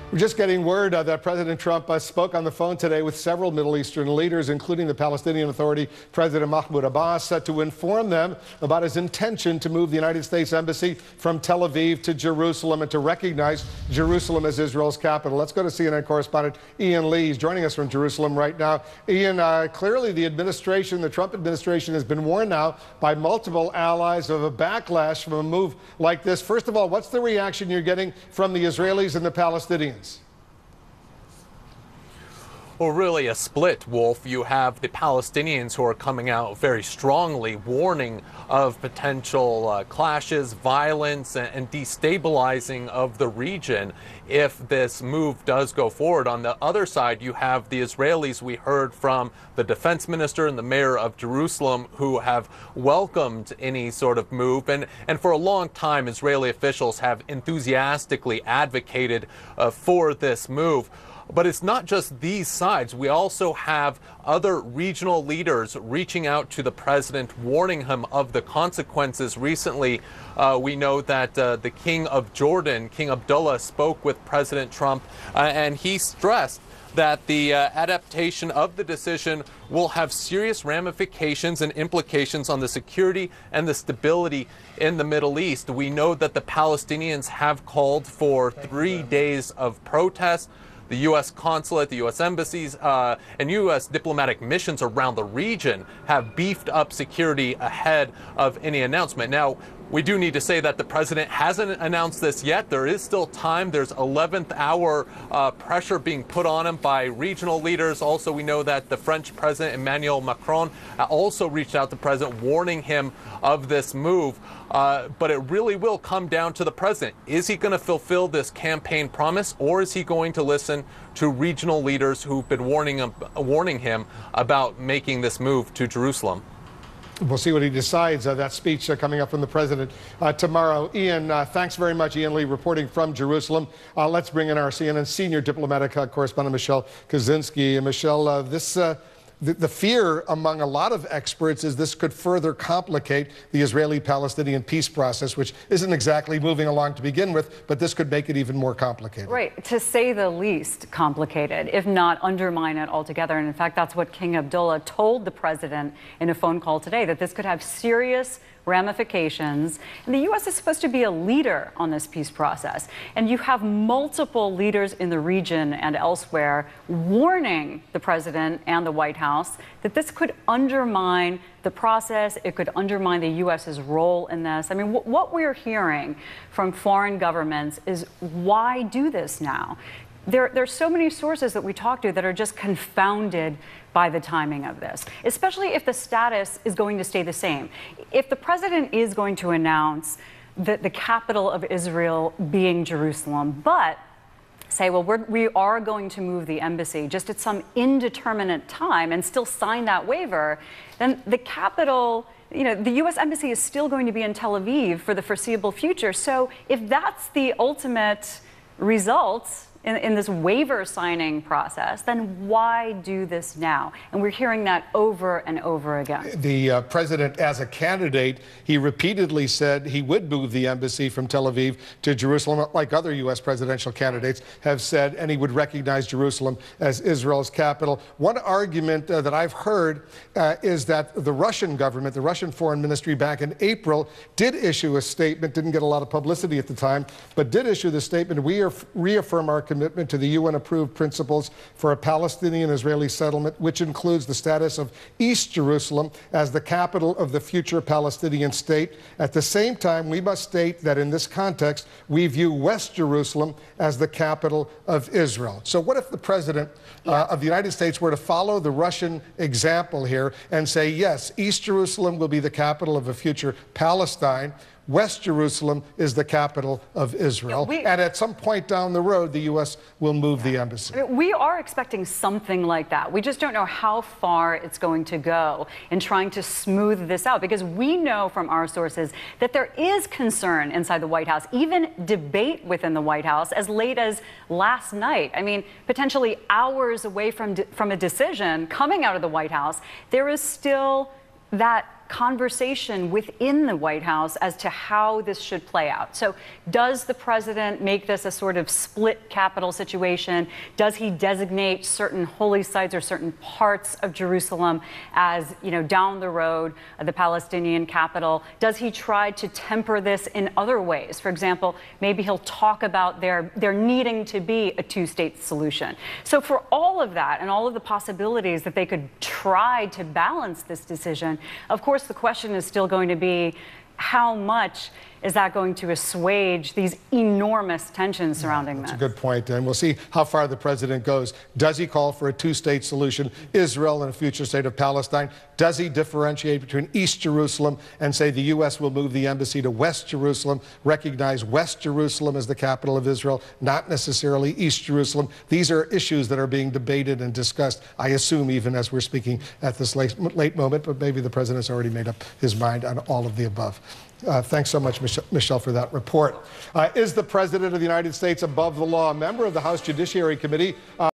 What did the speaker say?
We're just getting word that President Trump spoke on the phone today with several Middle Eastern leaders, including the Palestinian Authority President Mahmoud Abbas, to inform them about his intention to move the United States Embassy from Tel Aviv to Jerusalem and to recognize Jerusalem as Israel's capital. Let's go to CNN correspondent Ian Lee. He's joining us from Jerusalem right now. Ian, clearly the Trump administration has been warned now by multiple allies of a backlash from a move like this. First of all, what's the reaction you're getting from the Israelis and the Palestinians? Well, really a split, Wolf. You have the Palestinians who are coming out very strongly, warning of potential clashes, violence, and destabilizing of the region if this move does go forward. On the other side, you have the Israelis. We heard from the defense minister and the mayor of Jerusalem who have welcomed any sort of move. And for a long time, Israeli officials have enthusiastically advocated for this move. But it's not just these sides. We also have other regional leaders reaching out to the president, warning him of the consequences. Recently, we know that the King of Jordan, King Abdullah, spoke with President Trump, and he stressed that the adaptation of the decision will have serious ramifications and implications on the security and the stability in the Middle East. We know that the Palestinians have called for 3 days of protest. The U.S. consulate, the U.S. embassies, and U.S. diplomatic missions around the region have beefed up security ahead of any announcement. Now, we do need to say that the president hasn't announced this yet. There is still time. There's 11th hour pressure being put on him by regional leaders. Also, we know that the French president, Emmanuel Macron, also reached out to the president, warning him of this move. But it really will come down to the president. Is he going to fulfill this campaign promise, or is he going to listen to regional leaders who've been warning him about making this move to Jerusalem? We'll see what he decides. That speech coming up from the president tomorrow. Ian, thanks very much. Ian Lee reporting from Jerusalem. Let's bring in our CNN senior diplomatic correspondent, Michelle Kaczynski. Michelle, the fear among a lot of experts is this could further complicate the Israeli-Palestinian peace process, which isn't exactly moving along to begin with, but this could make it even more complicated. Right, to say the least complicated, if not undermine it altogether. And in fact, that's what King Abdullah told the president in a phone call today, that this could have serious ramifications. And the U.S. is supposed to be a leader on this peace process. And you have multiple leaders in the region and elsewhere warning the president and the White House that this could undermine the process. It could undermine the U.S.'s role in this. I mean, what we're hearing from foreign governments is, why do this now? There's so many sources that we talk to that are just confounded by the timing of this, especially if the status is going to stay the same. If the president is going to announce that the capital of Israel being Jerusalem, but say, well, we are going to move the embassy just at some indeterminate time and still sign that waiver, then the capital, the U.S. embassy is still going to be in Tel Aviv for the foreseeable future. So if that's the ultimate result in this waiver signing process, then why do this now? And we're hearing that over and over again. The president, as a candidate, he repeatedly said he would move the embassy from Tel Aviv to Jerusalem, like other U.S. presidential candidates have said, and he would recognize Jerusalem as Israel's capital. One argument that I've heard is that the Russian government, the Russian foreign ministry back in April, did issue a statement, didn't get a lot of publicity at the time, but did issue the statement, we reaffirm our commitment to the UN-approved principles for a Palestinian-Israeli settlement, which includes the status of East Jerusalem as the capital of the future Palestinian state. At the same time, we must state that in this context, we view West Jerusalem as the capital of Israel. So what if the president of the United States were to follow the Russian example here and say, yes, East Jerusalem will be the capital of a future Palestine, West Jerusalem is the capital of Israel. And at some point down the road, the U.S. will move the embassy. I mean, we are expecting something like that. We just don't know how far it's going to go in trying to smooth this out, because we know from our sources that there is concern inside the White House, even debate within the White House as late as last night. I mean, potentially hours away from a decision coming out of the White House, there is still that conversation within the White House as to how this should play out. So does the president make this a sort of split capital situation? Does he designate certain holy sites or certain parts of Jerusalem as, down the road, the Palestinian capital? Does he try to temper this in other ways? For example, maybe he'll talk about there needing to be a two-state solution. So for all of that and all of the possibilities that they could try to balance this decision, of course, the question is still going to be, how much is that going to assuage these enormous tensions surrounding this? That's a good point, and we'll see how far the president goes. Does he call for a two-state solution, Israel and a future state of Palestine? Does he differentiate between East Jerusalem and say the U.S. will move the embassy to West Jerusalem, recognize West Jerusalem as the capital of Israel, not necessarily East Jerusalem? These are issues that are being debated and discussed, I assume, even as we're speaking at this late moment, but maybe the president's already made up his mind on all of the above. Thanks so much, Michelle, for that report. Is the President of the United States above the law? A member of the House Judiciary Committee